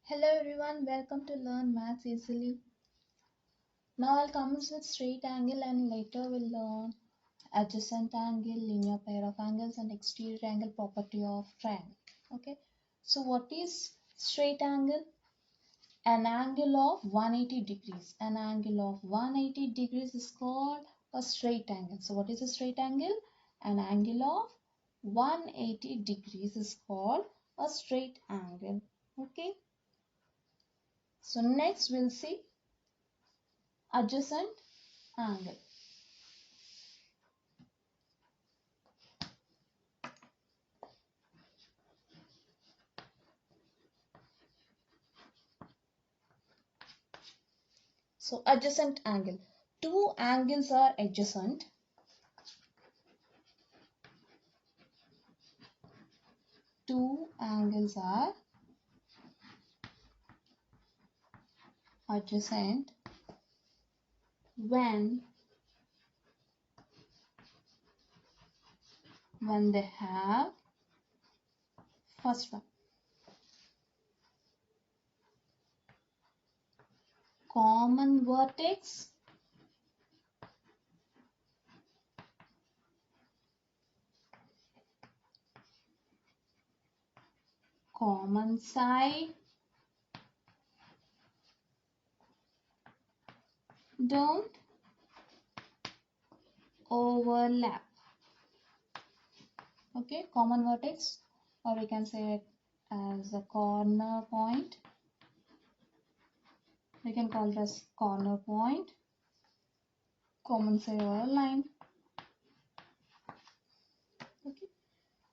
Hello everyone, welcome to Learn Maths Easily. Now I'll commence with straight angle and later we'll learn adjacent angle, linear pair of angles and exterior angle property of triangle. Okay, so what is straight angle? An angle of 180 degrees. An angle of 180 degrees is called a straight angle. So what is a straight angle? An angle of 180 degrees is called a straight angle. Okay. So next we'll see adjacent angle. So adjacent angle. Two angles are adjacent. Two angles are adjacent when they have first one common vertex, common side, don't overlap. Okay, common vertex, or we can say it as a corner point. We can call it as corner point, common side or a line. Okay,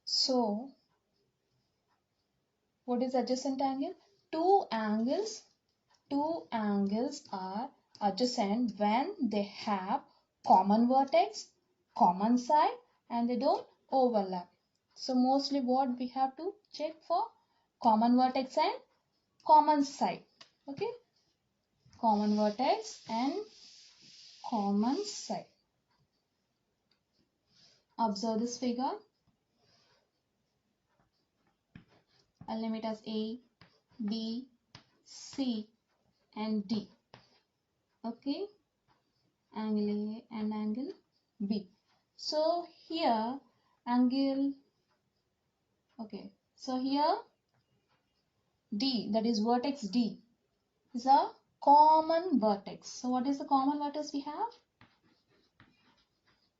so what is adjacent angle? Two angles are adjacent when they have common vertex, common side, and they don't overlap. So mostly what we have to check for? Common vertex and common side. Okay, common vertex and common side. Observe this figure. I'll name it as A, B, C and D. Okay, angle A and angle B. So here angle, okay, so here D, that is vertex D, is a common vertex. So what is the common vertex we have?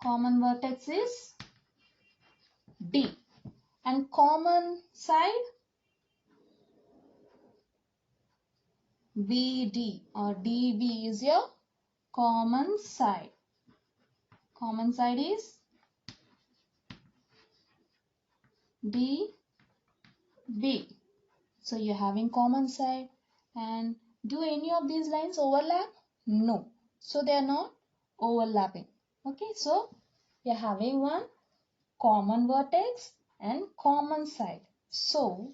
Common vertex is D. And common side BD or DB is your common side. Common side is DB. So you're having common side, and do any of these lines overlap? No. So they are not overlapping. Okay, so you're having one common vertex and common side. So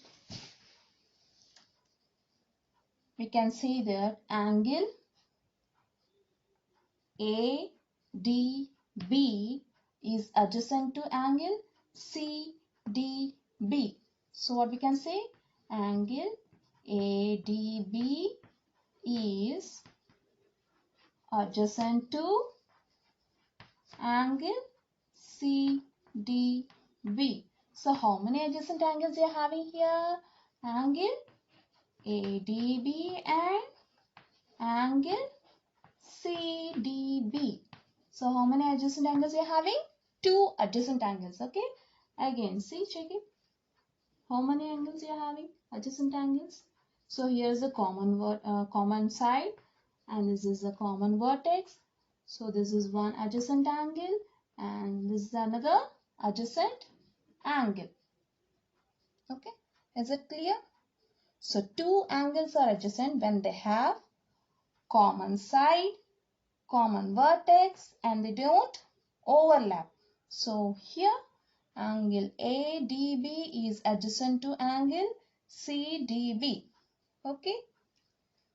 we can see that angle ADB is adjacent to angle CDB. So what we can say? Angle ADB is adjacent to angle CDB. So how many adjacent angles you are having here? Angle ADB and angle CDB. So how many adjacent angles you are having? Two adjacent angles. Okay. Again, see, check it. How many angles you are having? Adjacent angles. So here is the common side, and this is the common vertex. So this is one adjacent angle, and this is another adjacent angle. Okay. Is it clear? So two angles are adjacent when they have common side, common vertex, and they don't overlap. So here angle ADB is adjacent to angle CDB. Okay.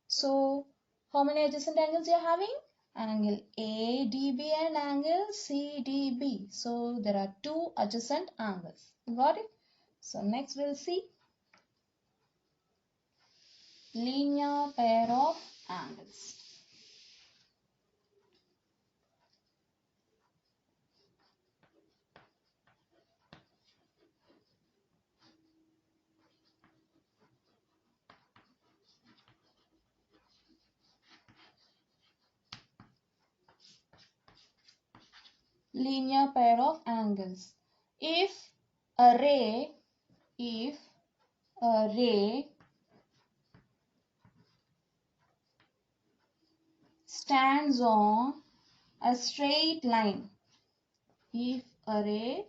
So how many adjacent angles you are having? Angle ADB and angle CDB. So there are two adjacent angles. Got it? So next we'll see linear pair of angles. Linear pair of angles. If a ray stands on a straight line, if a ray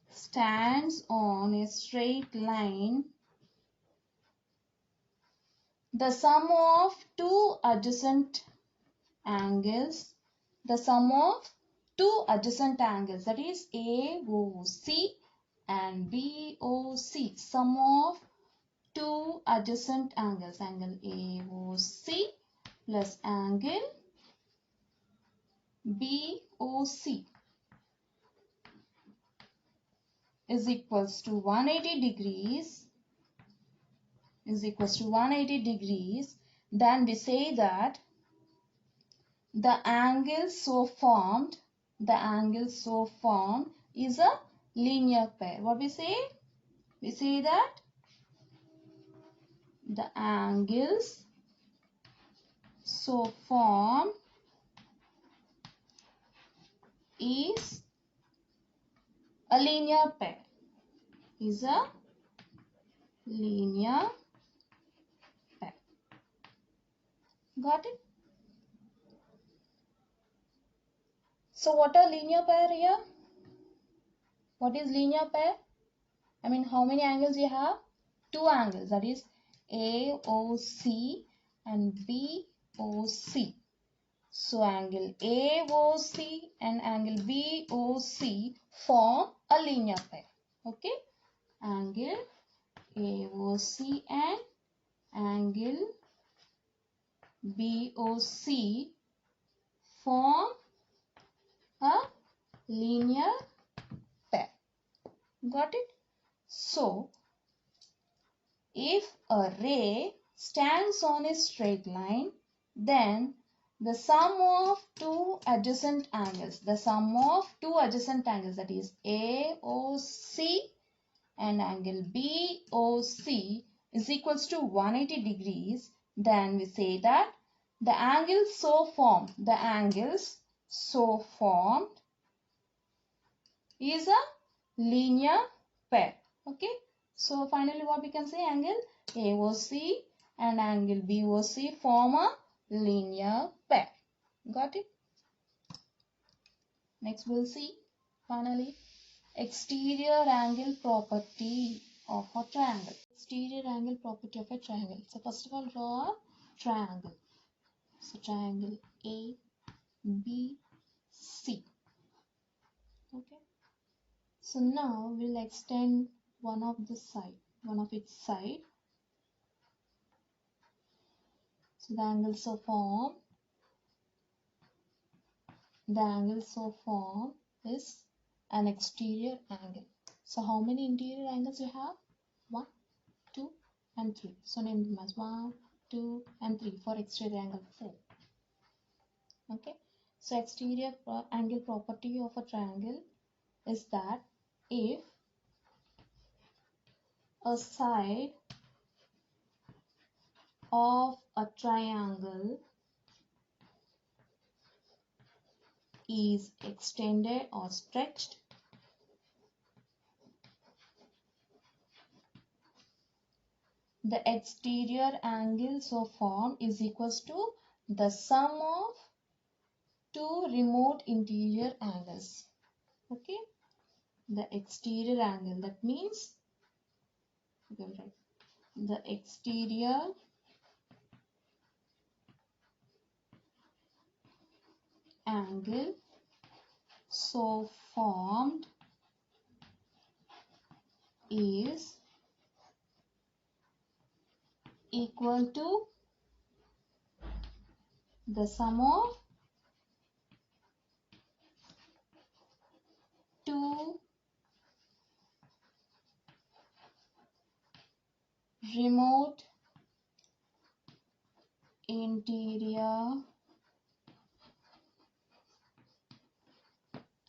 stands on a straight line, the sum of two adjacent angles, that is AOC and BOC, sum of two adjacent angles, angle AOC plus angle BOC is equals to 180 degrees, then we say that the angle so formed is a linear pair. What we say? We say that the angles so formed is a linear pair. Got it? So what are linear pair here? What is linear pair? I mean, how many angles you have? Two angles, that is AOC and BOC. So angle AOC and angle BOC form a linear pair. Okay? Angle AOC and angle BOC form a linear pair. Got it? So, if a ray stands on a straight line, then the sum of two adjacent angles, that is AOC and angle BOC is equals to 180 degrees, then we say that the angles so formed is a linear pair. Okay, so finally what we can say, angle AOC and angle BOC form a linear pair. Got it? Next we'll see finally exterior angle property of a triangle. Exterior angle property of a triangle. So first of all, draw a triangle. So triangle ABC. Okay. So now we'll extend one of its side. So the angle so formed is an exterior angle. So how many interior angles you have? 1, 2 and 3. So name them as 1, 2 and 3 for exterior angle 4. Okay. So exterior angle property of a triangle is that if a side of a triangle is extended or stretched, the exterior angle so formed is equals to the sum of two remote interior angles. Okay, the exterior angle, that means the exterior angle so formed is equal to the sum of two remote interior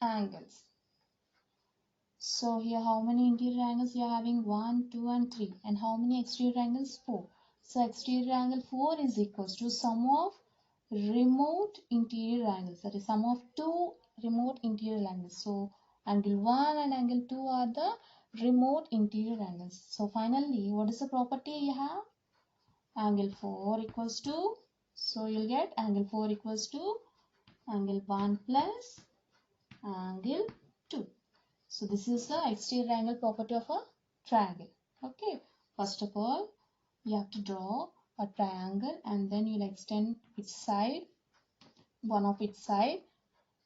angles. So here how many interior angles you are having? 1, 2 and 3. And how many exterior angles? 4. So exterior angle 4 is equals to sum of remote interior angles. That is sum of two remote interior angles. So angle 1 and angle 2 are the remote interior angles. So finally what is the property you have? Angle 4 equals to, so you'll get angle 4 equals to angle 1 plus angle 2. So this is the exterior angle property of a triangle. Okay. First of all, you have to draw a triangle and then you'll extend its side, one of its side,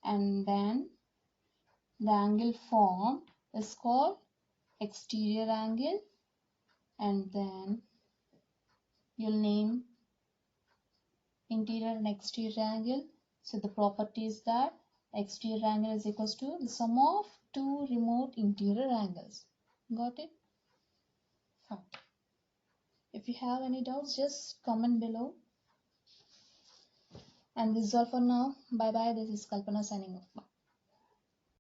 and then the angle formed is called exterior angle, and then you'll name interior and exterior angle. So the property is that exterior angle is equals to the sum of two remote interior angles. Got it? Fine. If you have any doubts, just comment below. And this is all for now. Bye bye. This is Kalpana signing off.